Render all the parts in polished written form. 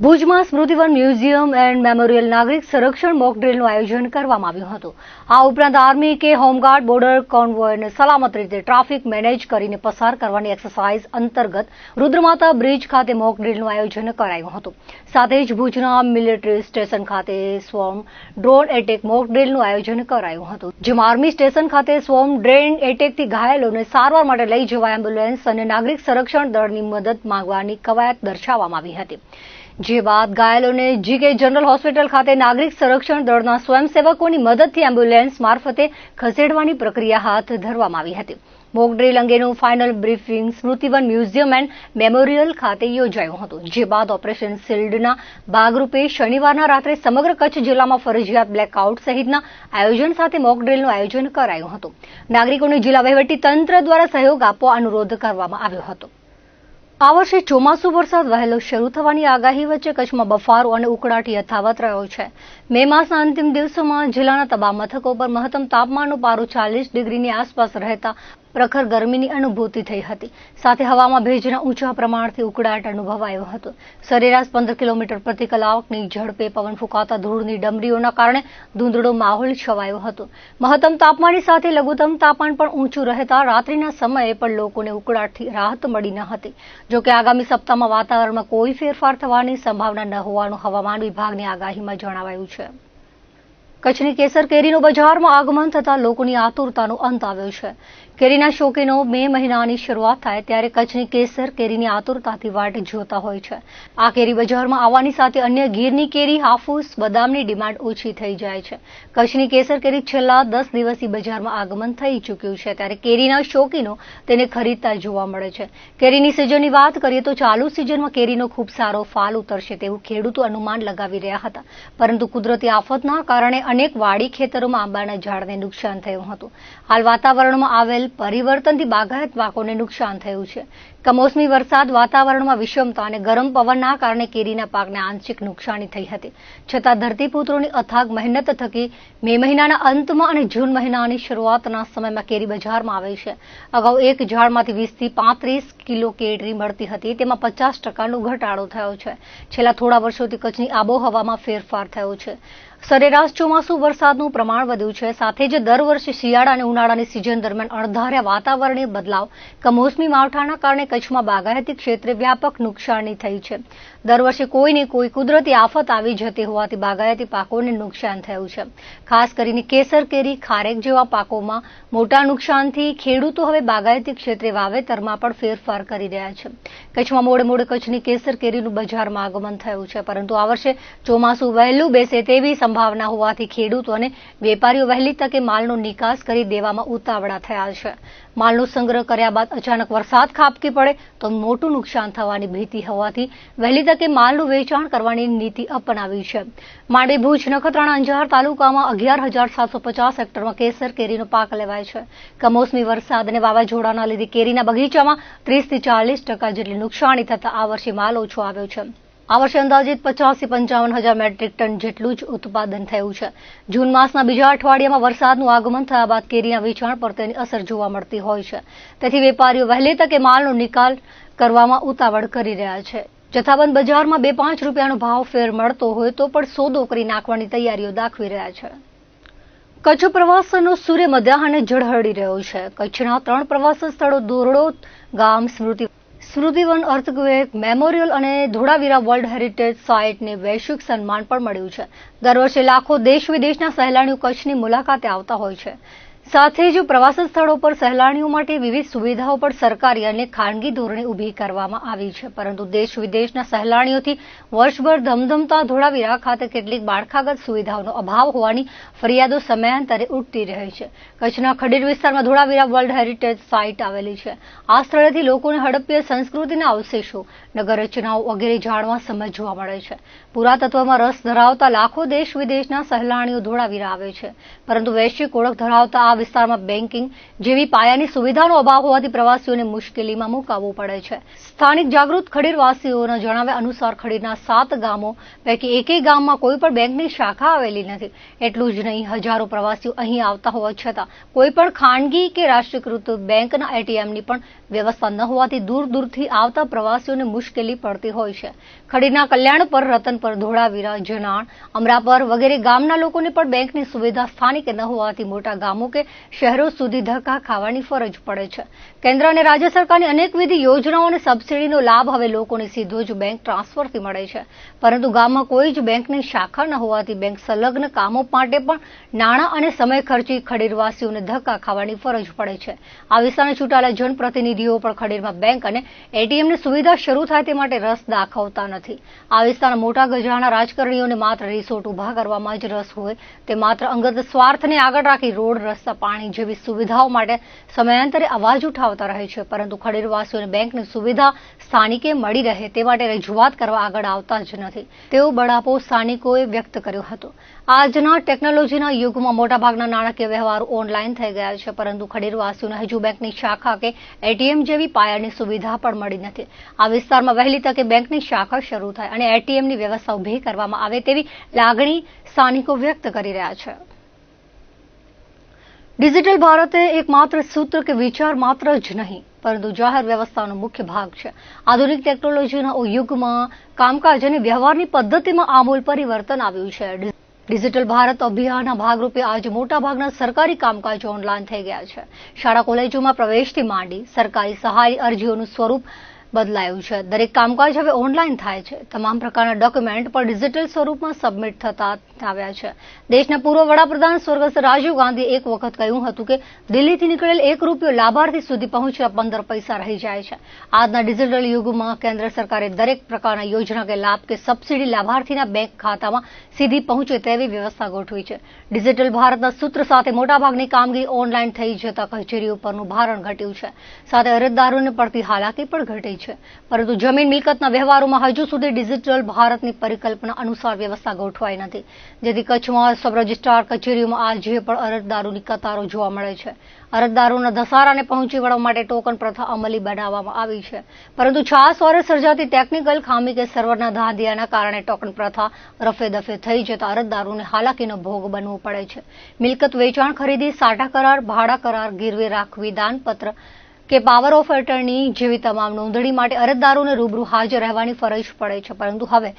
ભુજમાં Smritivan museum and memorial નાગરિક સંરક્ષણ મોક ડ્રીલનું આયોજન કરવામાં આવ્યું હતું. આ ઉપરાંત આર્મી કે હોમગાર્ડ બોર્ડર કોન્વોયને સલામત રીતે ટ્રાફિક મેનેજ કરીને પસાર કરવાની એક્સરસાઇઝ અંતર્ગત રુદ્રમાતા બ્રિજ ખાતે મોક ડ્રીલનું આયોજન કરાયું હતું. સાથે જ ભુજના મિલિટરી સ્ટેશન ખાતે સ્વોર્મ ડ્રોન એટેક મોક ડ્રીલનું આયોજન કરાયું હતું, જેમાં આર્મી સ્ટેશન ખાતે સ્વોર્મ ડ્રોન એટેકથી ઘાયલોને સારવાર માટે લઈ જવા એમ્બ્યુલન્સ અને નાગરિક સંરક્ષણ દળની મદદ માંગવાની કવાયત દર્શાવવામાં આવી હતી. જે બાદ ઘાયલોને જીકે જનરલ હોસ્પિટલ ખાતે નાગરિક સંરક્ષણ દળના સ્વયંસેવકોની મદદથી એમ્બ્યુલન્સ મારફતે ખસેડવાની પ્રક્રિયા હાથ ધરવામાં આવી હતી. મોક ડ્રીલ અંગેનું final briefing Smritivan museum and memorial ખાતે યોજાયું હતું. જે બાદ ઓપરેશન શિલ્ડના ભાગરૂપે શનિવારના રાત્રે સમગ્ર કચ્છ જિલ્લામાં ફરજિયાત બ્લેકઆઉટ સહિતના આયોજન સાથે મોક ડ્રીલનું આયોજન કરાયું હતું. નાગરિકોને જિલ્લા વહીવટી તંત્ર દ્વારા સહયોગ આપવા અનુરોધ કરવામાં આવ્યો હતો. આ વર્ષે ચોમાસુ વરસાદ વહેલો શરૂ થવાની આગાહી વચ્ચે કચ્છમાં બફારો અને ઉકળાટ યથાવત રહ્યો છે. મે માસના અંતિમ દિવસોમાં જિલ્લાના તમામ મથકો પર મહત્તમ તાપમાનનો પારો 40 ડિગ્રીની આસપાસ રહેતા પ્રખર ગરમીની અનુભૂતિ થઈ હતી. સાથે હવામાં ભેજના ઊંચા પ્રમાણથી ઉકળાટ અનુભવાયો હતો. સરેરાશ 15 કિલોમીટર પ્રતિ કલાકની ઝડપે પવન ફૂંકાતા ધૂળની ડમરીઓના કારણે ધૂંધળો માહોલ છવાયો હતો. મહત્તમ તાપમાનની સાથે લઘુત્તમ તાપમાન પણ ઊંચું રહેતા રાત્રિના સમયે પણ લોકોને ઉકળાટથી રાહત મળી ન હતી. જોકે આગામી સપ્તાહમાં વાતાવરણમાં કોઈ ફેરફાર થવાની સંભાવના ન હોવાનું હવામાન વિભાગની આગાહીમાં જણાવાયું છે. કચ્છની કેસર કેરીનું બજારમાં આગમન થતાં લોકોની આતુરતાનો અંત આવ્યો છે. કેરીના શોખીનો મે મહિનાની શરૂઆત થાય ત્યારે કચ્છની કેસર કેરીની આતુરતાથી વાટ જોતા હોય છે. આ કેરી બજારમાં આવવાની સાથે અન્ય ગીરની કેરી, હાફૂસ, બદામની ડિમાન્ડ ઓછી થઈ જાય છે. કચ્છની કેસર કેરી છેલ્લા 10 દિવસથી બજારમાં આગમન થઈ ચૂક્યું છે, ત્યારે કેરીના શોખીનો તેને ખરીદતા જોવા મળે છે. કેરીની સિઝનની વાત કરીએ તો ચાલુ સિઝનમાં કેરીનો ખૂબ સારો ફાલ ઉતરશે તેવું ખેડૂતો અનુમાન લગાવી રહ્યા હતા, પરંતુ કુદરતી આફતના કારણે અનેક વાડી ખેતરોમાં આંબાના ઝાડને નુકસાન થયું હતું. હાલ વાતાવરણમાં આવેલ પરિવર્તનથી બાગાયત પાકોને નુકસાન થયું છે. કમોસમી વરસાદ, વાતાવરણમાં વિષમતા અને ગરમ પવનના કારણે કેરીના પાકને આંશિક નુકસાની થઈ હતી. છતાં ધરતીપુત્રોની અથાગ મહેનત થકી મે મહિનાના અંતમાં અને જૂન મહિનાની શરૂઆતના સમયમાં કેરી બજારમાં આવે છે. અગાઉ એક ઝાડમાંથી 20 થી 35 કિલો કેરી મળતી હતી, તેમાં 50% ઘટાડો થયો છે. છેલ્લા થોડા વર્ષોથી કચ્છની આબોહવામાં ફેરફાર થયો છે. સરેરાશ ચોમાસુ વરસાદનું પ્રમાણ વધ્યું છે. સાથે જ દર વર્ષે શિયાળા અને ઉનાળાની સિઝન દરમિયાન અણધાર્યા વાતાવરણીય બદલાવ, કમોસમી માવઠાના કારણે કચ્છમાં બાગાયતી ક્ષેત્રે વ્યાપક નુકસાની થઈ છે. દર વર્ષે કોઈને કોઈ કુદરતી આફત આવી જતી હોવાથી બાગાયતી પાકોને નુકસાન થયું છે. ખાસ કરીને કેસર કેરી, ખારેક જેવા પાકોમાં મોટા નુકસાનથી ખેડૂતો હવે બાગાયતી ક્ષેત્રે વાવેતરમાં પણ ફેરફાર કરી રહ્યા છે. કચ્છમાં મોડે કચ્છની કેસર કેરીનું બજારમાં આગમન થયું છે, પરંતુ આ વર્ષે ચોમાસું વહેલું બેસે તેવી સંભાવના હોવાથી ખેડૂતો અને વેપારીઓ વહેલી તકે માલનો નિકાસ કરી દેવામાં ઉતાવળા થયા છે. માલનો સંગ્રહ કર્યા બાદ અચાનક વરસાદ ખાબકી પડે તો મોટું નુકસાન થવાની ભીતિ હોવાથી વહેલી તકે માલનું વેચાણ કરવાની નીતિ અપનાવી છે. માંડવી, ભુજ, નખત્રાણા, અંજાર તાલુકામાં 11,750 હેક્ટરમાં કેસર કેરીનો પાક લેવાય છે. કમોસમી વરસાદ અને વાવાઝોડાના લીધે કેરીના બગીચામાં 30 થી 40% જેટલી નુકસાની થતા આ વર્ષે માલ ઓછો આવ્યો છે. આ વર્ષે અંદાજિત 50 થી 55,000 મેટ્રિક ટન જેટલું જ ઉત્પાદન થયું છે. જૂન માસના બીજા અઠવાડિયામાં વરસાદનું આગમન થયા બાદ કેરીના વેચાણ પર તેની અસર જોવા મળતી હોય છે. તેથી વેપારીઓ વહેલી તકે માલનો નિકાલ કરવામાં ઉતાવળ કરી રહ્યા છે. જથ્થાબંધ બજારમાં 2-5 રૂપિયાનો ભાવ ફેર મળતો હોય તો પણ સોદો કરી નાખવાની તૈયારીઓ દાખવી રહ્યા છે. કચ્છ પ્રવાસનનો સૂર્ય મધ્યાહને ઝળહળી રહ્યો છે. કચ્છના 3 પ્રવાસન સ્થળો ધોરડો ગામ, સ્મૃતિવન અર્થક્વેક મેમોરિયલ અને ધોળાવીરા વર્લ્ડ હેરિટેજ સાઇટને વૈશ્વિક સન્માન પણ મળ્યું છે. દર વર્ષે લાખો દેશ વિદેશના સહેલાણીઓ કચ્છની મુલાકાતે આવતા હોય છે. સાથે જ પ્રવાસન સ્થળો પર સહેલાણીઓ માટે વિવિધ સુવિધાઓ પણ સરકારી અને ખાનગી ધોરણે ઊભી કરવામાં આવી છે. પરંતુ દેશ વિદેશના સહેલાણીઓથી વર્ષભર ધમધમતા ધોળાવીરા ખાતે કેટલીક માળખાગત સુવિધાઓનો અભાવ હોવાની ફરિયાદો સમયાંતરે ઉઠતી રહે છે. કચ્છના ખડીર વિસ્તારમાં ધોળાવીરા વર્લ્ડ હેરિટેજ સાઇટ આવેલી છે. આ સ્થળેથી લોકોને હડપ્પીય સંસ્કૃતિના અવશેષો, નગર રચનાઓ વગેરે જાણવા સમજવા મળે છે. પુરાતત્વમાં રસ ધરાવતા લાખો દેશ વિદેશના સહેલાણીઓ ધોળાવીરા આવે છે, પરંતુ વૈશ્વિક ઓળખ ધરાવતા આ વિસ્તારમાં બેન્કિંગ જેવી પાયાની સુવિધાનો અભાવ હોવાથી પ્રવાસીઓને મુશ્કેલીમાં મુકાવવું પડે છે. સ્થાનિક જાગૃત ખડીરવાસીઓના જણાવ્યા અનુસાર ખડીરના 7 ગામો પૈકી એકેય ગામમાં કોઈ પણ બેંકની શાખા આવેલી નથી. એટલું જ નહીં, હજારો પ્રવાસીઓ અહીં આવતા હોવા છતાં કોઈ પણ ખાનગી કે રાષ્ટ્રીયકૃત બેંકના એટીએમની પણ વ્યવસ્થા ન હોવાથી દૂર દૂરથી આવતા પ્રવાસીઓને મુશ્કેલી પડતી હોય છે. ખડીરના કલ્યાણપર, રતનપર, ધોળાવીરા, જનાણ, અમરાપર વગેરે ગામના લોકોને પણ બેંકની સુવિધા સ્થાનિકે ન હોવાથી મોટા ગામો કે શહેરો સુધી ધક્કા ખાવાની ફરજ પડે છે. કેન્દ્ર અને રાજ્ય સરકારની અનેકવિધ યોજનાઓ અને સબસિડીનો લાભ હવે લોકોને સીધો જ બેંક ટ્રાન્સફરથી મળે છે, પરંતુ ગામમાં કોઈ જ બેંકની શાખા ન હોવાથી બેંક સંલગ્ન કામો માટે પણ નાણાં અને સમય ખર્ચી ખડીરવાસીઓને ધક્કા ખાવાની ફરજ પડે છે. આ વિસ્તારના ચૂંટાયેલા જનપ્રતિનિધિઓ પણ ખડીરમાં બેંક અને એટીએમની સુવિધા શરૂ થાય તે માટે રસ દાખવતા નથી. આ વિસ્તારના મોટા ગજાના રાજકારણીઓને માત્ર રિસોર્ટ ઉભા કરવામાં જ રસ હોય તે માત્ર અંગત સ્વાર્થને આગળ રાખી રોડ, રસ્તા, પાણી જેવી સુવિધાઓ માટે સમયાંતરે અવાજ ઉઠાવતા રહે છે, પરંતુ ખડીરવાસીઓને બેંકની સુવિધા સ્થાનિકે મળી રહે તે માટે રજૂઆત કરવા આગળ આવતા જ નથી, તેવો બળાપો સ્થાનિકોએ વ્યક્ત કર્યો હતો. આજના ટેકનોલોજીના યુગમાં મોટાભાગના નાણાકીય વ્યવહારો ઓનલાઈન થઈ ગયા છે, પરંતુ ખડીરવાસીઓને હજુ બેંકની શાખા કે એટીએમ જેવી પાયાની સુવિધા પણ મળી નથી. આ વિસ્તારમાં વહેલી તકે બેંકની શાખા શરૂ થાય અને એટીએમની વ્યવસ્થા ઉભી કરવામાં આવે તેવી લાગણી સ્થાનિકો વ્યક્ત કરી રહ્યા છે. ડિજિટલ ભારત એ એકમાત્ર સૂત્ર કે વિચાર માત્ર જ નહીં, પરંતુ જાહેર વ્યવસ્થાનો મુખ્ય ભાગ છે. આધુનિક ટેકનોલોજીના યુગમાં કામકાજ અને વ્યવહારની પદ્ધતિમાં આમૂલ પરિવર્તન આવ્યું છે. ડિજિટલ ભારત અભિયાનના ભાગરૂપે આજે મોટાભાગના સરકારી કામકાજ ઓનલાઈન થઈ ગયા છે. શાળા કોલેજોમાં પ્રવેશથી માંડી સરકારી સહાય અરજીઓનું સ્વરૂપ બદલાયું છે. દરેક કામકાજ હવે ઓનલાઈન થાય છે. તમામ પ્રકારના ડોક્યુમેન્ટ પણ ડિજિટલ સ્વરૂપમાં સબમિટ થતા આવ્યા છે. દેશના પૂર્વ વડાપ્રધાન સ્વર્ગસ્થ રાજીવ ગાંધીએ એક વખત કહ્યું હતું કે દિલ્હીથી નીકળેલ ₹1 લાભાર્થી સુધી પહોંચવા 15 પૈસા રહી જાય છે. આજના ડિજિટલ યુગમાં કેન્દ્ર સરકારે દરેક પ્રકારના યોજના કે લાભ કે સબસિડી લાભાર્થીના બેંક ખાતામાં સીધી પહોંચે તેવી વ્યવસ્થા ગોઠવી છે. ડિજિટલ ભારતના સૂત્ર સાથે મોટાભાગની કામગીરી ઓનલાઈન થઈ જતા કચેરીઓ પરનું ભારણ ઘટ્યું છે, સાથે અરજદારોને પડતી હાલાકી પણ ઘટી છે. પરંતુ જમીન મિલકતના વ્યવહારોમાં હજુ સુધી ડિજિટલ ભારતની પરિકલ્પના અનુસાર વ્યવસ્થા ગોઠવાઈ નથી, જેથી કચ્છમાં સબ રજિસ્ટ્રાર કચેરીઓમાં આજે પણ અરજદારોની કતારો જોવા મળે છે. અરજદારોના ધસારાને પહોંચી વળવા માટે ટોકન પ્રથા અમલી બનાવવામાં આવી છે, પરંતુ 6 વર્ષ સર્જાતી ટેકનિકલ ખામી કે સર્વરના ધાંધિયાના કારણે ટોકન પ્રથા રફેદફે થઈ જતા અરજદારોને હાલાકીનો ભોગ બનવું પડે છે. મિલકત વેચાણ, ખરીદી, સાટા કરાર, ભાડા કરાર, ગીરવે રાખવી, દાનપત્ર કે પાવર ઓફ એટર્ની જેવી તમામ નોંધણી માટે અરજદારોને રૂબરૂ હાજર રહેવાની ફરજ પડે છે. પરંતુ હવે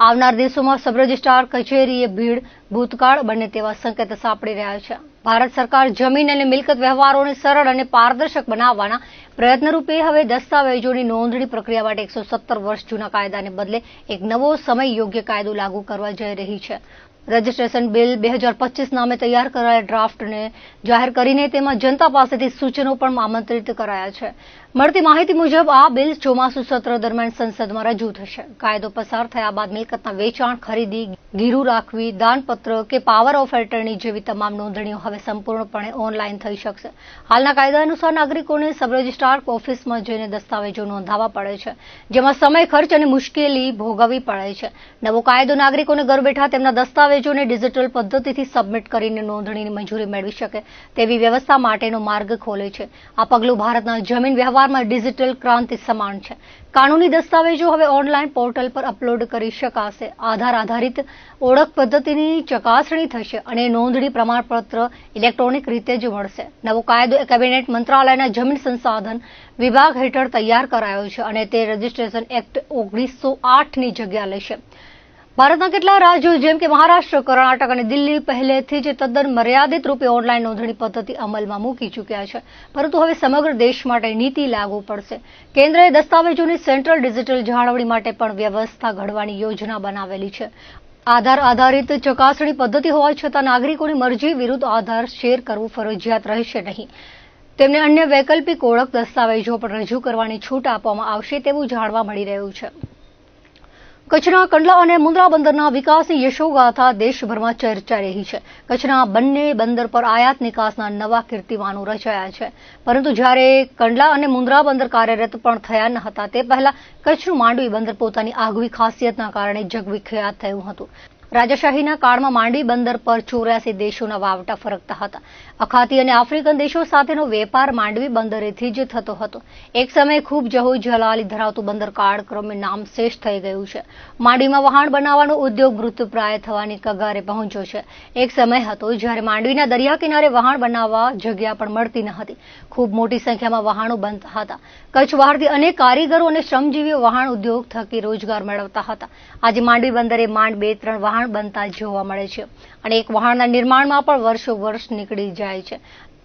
આવનાર દિવસોમાં સબ રજિસ્ટ્રાર કચેરીએ ભીડ, ભૂતકાળ બંને તેવા સંકેત સાંપડી રહ્યા છે. ભારત સરકાર જમીન અને મિલકત વ્યવહારોને સરળ અને પારદર્શક બનાવવાના પ્રયત્નરૂપે હવે દસ્તાવેજોની નોંધણી પ્રક્રિયા માટે 117 વર્ષ જૂના કાયદાને બદલે એક નવો સમય યોગ્ય કાયદો લાગુ કરવા જઈ રહી છે. રજિસ્ટ્રેશન બિલ 2025 નામે તૈયાર કરાયેલા ડ્રાફ્ટને જાહેર કરીને તેમાં જનતા પાસેથી સૂચનો પણ આમંત્રિત કરાયા છે. મળતી માહિતી મુજબ આ બિલ ચોમાસુ સત્ર દરમિયાન સંસદમાં રજૂ થશે. કાયદો પસાર થયા બાદ મિલકતના વેચાણ, ખરીદી, ગીરું રાખવી, દાનપત્ર કે પાવર ઓફ એટર્ની જેવી તમામ નોંધણીઓ હવે સંપૂર્ણપણે ઓનલાઈન થઈ શકશે. હાલના કાયદા અનુસાર નાગરિકોને સબ રજિસ્ટ્રાર ઓફિસમાં જઈને દસ્તાવેજો નોંધાવવા પડે છે, જેમાં સમય, ખર્ચ અને મુશ્કેલી ભોગવવી પડે છે. નવો કાયદો નાગરિકોને ઘર બેઠા તેમના દસ્તાવેજોને ડિજિટલ પદ્ધતિથી સબમિટ કરીને નોંધણીની મંજૂરી મેળવી શકે તેવી વ્યવસ્થા માટેનો માર્ગ ખોલે છે. આ પગલું ભારતના જમીન વ્યવહારમાં ડિજિટલ ક્રાંતિ સમાન છે. કાનૂની દસ્તાવેજો હવે ઓનલાઈન પોર્ટલ પર અપલોડ કરી શકાશે. આધાર આધારિત ઓળખ પદ્ધતિની ચકાસણી થશે અને નોંધણી પ્રમાણપત્ર ઇલેક્ટ્રોનિક રીતે જ મળશે. નવો કાયદો કેબિનેટ મંત્રાલયના જમીન સંસાધન વિભાગ હેઠળ તૈયાર કરાયો છે અને તે રજિસ્ટ્રેશન એક્ટ 1908ની જગ્યા લેશે. ભારતના કેટલાક રાજ્યો જેમ કે મહારાષ્ટ્ર, કર્ણાટક અને દિલ્હી પહેલેથી જ તદ્દન મર્યાદિત રૂપે ઓનલાઈન નોંધણી પદ્ધતિ અમલમાં મૂકી ચૂક્યા છે, પરંતુ હવે સમગ્ર દેશ માટે નીતિ લાગુ પડશે. કેન્દ્રએ દસ્તાવેજોની સેન્ટ્રલ ડિજિટલ જાળવણી માટે પણ વ્યવસ્થા ઘડવાની યોજના બનાવેલી છે. આધાર આધારિત ચકાસણી પદ્ધતિ હોવા છતાં નાગરિકોની મરજી વિરુદ્ધ આધાર શેર કરવું ફરજિયાત રહેશે નહીં. તેમને અન્ય વૈકલ્પિક ઓળખ દસ્તાવેજો પણ રજૂ કરવાની છૂટ આપવામાં આવશે તેવું જાણવા મળી રહ્યું છે. કચ્છના કંડલા અને મુન્દ્રા બંદરના વિકાસની યશોગાથા દેશભરમાં ચર્ચાઈ રહી છે. કચ્છના બંને બંદર પર આયાત નિકાસના નવા કીર્તિમાનો રચાયા છે, પરંતુ જ્યારે કંડલા અને મુન્દ્રા બંદર કાર્યરત પણ થયા ન હતા તે પહેલા કચ્છનું માંડવી બંદર પોતાની આગવી ખાસિયતના કારણે જગવિખ્યાત થયું હતું. રાજાશાહીના કાળમાં માંડવી બંદર પર 84 દેશોના વાવટા ફરકતા હતા. અખાતી અને આફ્રિકન દેશો સાથેનો વેપાર માંડવી બંદરેથી જ થતો હતો. એક સમયે ખૂબ જલાલી ધરાવતું બંદર કાળક્રમે નામશેષ થઈ ગયું છે. માંડવીમાં વહાણ બનાવવાનો ઉદ્યોગ મૃતપ્રાય થવાની કગારે પહોંચ્યો છે. એક સમય હતો જ્યારે માંડવીના દરિયા કિનારે વહાણ બનાવવા જગ્યા પણ મળતી ન હતી. ખૂબ મોટી સંખ્યામાં વહાણો બનતા હતા. કચ્છ બહારથી અનેક કારીગરો અને શ્રમજીવીઓ વહાણ ઉદ્યોગ થકી રોજગાર મેળવતા હતા. આજે માંડવી બંદરે માંડ 2-3 વહાણ બનતા જોવા મળે છે અને એક વહાણના નિર્માણમાં પણ વર્ષ નીકળી જાય છે.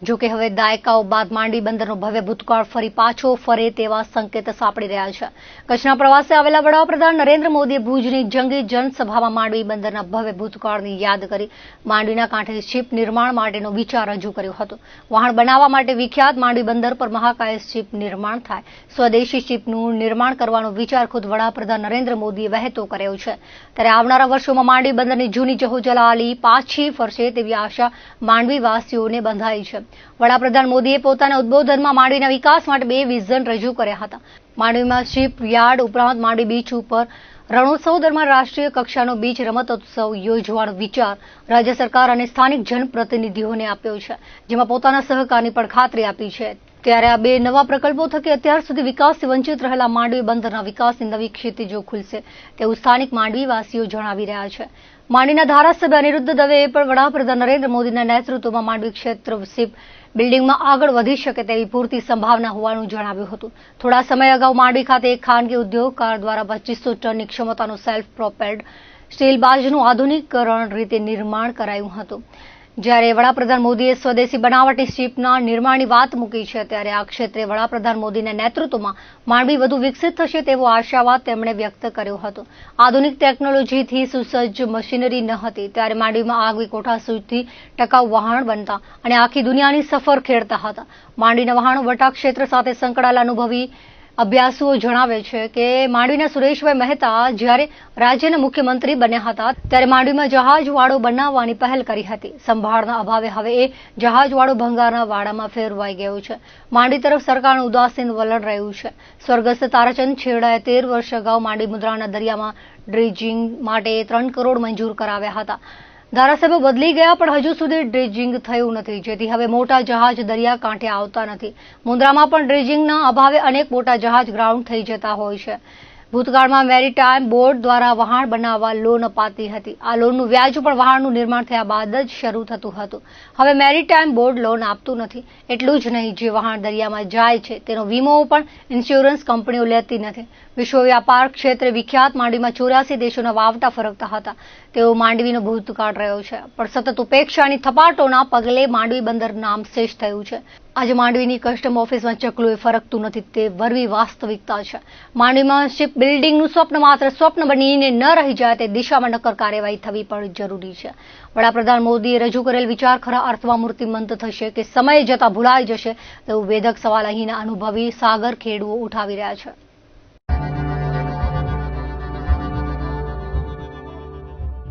જો કે હવે દાયકાઓ બાદ માંડવી બંદરનો ભવ્ય ભૂતકાળ ફરી પાછો ફરે તેવા સંકેત સાંપડી રહ્યા છે. કચ્છના પ્રવાસે આવેલા વડાપ્રધાન નરેન્દ્ર મોદીએ ભુજની જંગી જનસભામાં માંડવી બંદરના ભવ્ય ભૂતકાળની યાદ કરી માંડવીના કાંઠે શિપ નિર્માણ માટેનો વિચાર રજૂ કર્યો હતો. વહાણ બનાવવા માટે વિખ્યાત માંડવી બંદર પર મહાકાય શિપ નિર્માણ થાય, સ્વદેશી શિપનું નિર્માણ કરવાનો વિચાર ખુદ વડાપ્રધાન નરેન્દ્ર મોદીએ વહેતો કર્યો છે. ત્યારે આવનારા વર્ષોમાં માંડવી બંદરની જૂની જહોજલાલી પાછી ફરશે તેવી આશા માંડવીવાસીઓને બંધાઈ છે. વડાપ્રધાન મોદીએ પોતાના ઉદ્બોધનમાં માંડવીના વિકાસ માટે 2 વિઝન રજૂ કર્યા હતા. માંડવીમાં શિપ યાર્ડ ઉપરાંત માંડવી બીચ ઉપર રણોત્સવ દરમિયાન રાષ્ટ્રીય કક્ષાનો બીચ રમતોત્સવ યોજવાનો વિચાર રાજ્ય સરકાર અને સ્થાનિક જનપ્રતિનિધિઓને આપ્યો છે, જેમાં પોતાના સહકારની પણ ખાતરી આપી છે. ત્યારે આ 2 નવા પ્રકલ્પો થકી અત્યાર સુધી વિકાસથી વંચિત રહેલા માંડવી બંદરના વિકાસની નવી ક્ષિતિજો ખુલશે તેવું સ્થાનિક માંડવીવાસીઓ જણાવી રહ્યા છે. માંડવીના ધારાસભ્ય અનિરુદ્ધ દવેએ પણ વડાપ્રધાન નરેન્દ્ર મોદીના નેતૃત્વમાં માંડવી ક્ષેત્ર શિપ બિલ્ડિંગમાં આગળ વધી શકે તેવી પૂરતી સંભાવના હોવાનું જણાવ્યું હતું. થોડા સમય અગાઉ માંડવી ખાતે એક ખાનગી ઉદ્યોગકાર દ્વારા 2500 ટનની ક્ષમતાનું સેલ્ફ પ્રોપેલ્ડ સ્ટીલ બાજનું આધુનિકીકરણ રીતે નિર્માણ કરાયું હતું. જ્યારે વડાપ્રધાન મોદીએ સ્વદેશી બનાવટી શિપના નિર્માણની વાત મૂકી છે, ત્યારે આ ક્ષેત્રે વડાપ્રધાન મોદીના નેતૃત્વમાં માંડવી વધુ વિકસિત થશે તેવો આશાવાદ તેમણે વ્યક્ત કર્યો હતો. આધુનિક ટેકનોલોજીથી સુસજ્જ મશીનરી ન હતી ત્યારે માંડવીમાં આગવી કોઠા સુધી ટકાઉ વહાણ બનતા અને આખી દુનિયાની સફર ખેડતા હતા. માંડવીના વહાણો વટા ક્ષેત્ર સાથે સંકળાયેલા અનુભવી અભ્યાસુઓ જણાવે છે કે માંડવીના સુરેશભાઈ મહેતા જ્યારે રાજ્યના મુખ્યમંત્રી બન્યા હતા ત્યારે માંડવીમાં જહાજવાડો બનાવવાની પહેલ કરી હતી. સંભાળના અભાવે હવે એ જહાજવાડો ભંગારના વાડામાં ફેરવાઈ ગયો છે. માંડવી તરફ સરકારનું ઉદાસીન વલણ રહ્યું છે. સ્વર્ગસ્થ તારાચંદ છેડાએ 13 વર્ષ અગાઉ માંડવી મુદ્રાના દરિયામાં ડ્રેજિંગ માટે 3 કરોડ મંજૂર કરાવ્યા હતા. ધારાસભ્યો બદલી ગયા પણ હજુ સુધી ડ્રેજિંગ થયું નથી, જેથી હવે મોટા જહાજ દરિયા કાંઠે આવતા નથી. મુન્દ્રામાં પણ ડ્રેજિંગના અભાવે અનેક મોટા જહાજ ગ્રાઉન્ડ થઈ જતા હોય છે. ભૂતકાળમાં મેરીટાઈમ બોર્ડ દ્વારા વહાણ બનાવવા લોન અપાતી હતી. આ લોનનું વ્યાજ પણ વહાણનું નિર્માણ થયા બાદ જ શરૂ થતું હતું. હવે મેરીટાઈમ બોર્ડ લોન આપતું નથી. એટલું જ નહીં, જે વહાણ દરિયામાં જાય છે તેનો વીમો પણ ઇન્સ્યોરન્સ કંપનીઓ લેતી નથી. વિશ્વ વ્યાપાર ક્ષેત્રે વિખ્યાત માંડવીમાં 84 દેશોના વાવટા ફરકતા હતા. તેઓ માંડવીનો ભૂતકાળ રહ્યો છે, પણ સતત ઉપેક્ષાની થપાટોના પગલે માંડવી બંદર નામશેષ થયું છે. આજે માંડવીની કસ્ટમ ઓફિસમાં ચકલું ફરકતું નથી તે વરવી વાસ્તવિકતા છે. માંડવીમાં શિપ બિલ્ડિંગનું સ્વપ્ન માત્ર સ્વપ્ન બનીને ન રહી જાય તે દિશામાં નક્કર કાર્યવાહી થવી પણ જરૂરી છે. વડાપ્રધાન મોદીએ રજૂ કરેલ વિચાર ખરા અર્થમાં મૂર્તિમંત થશે કે સમય જતા ભૂલાઈ જશે તેવું વેધક સવાલ અહીંના અનુભવી સાગર ખેડૂઓ ઉઠાવી રહ્યા છે.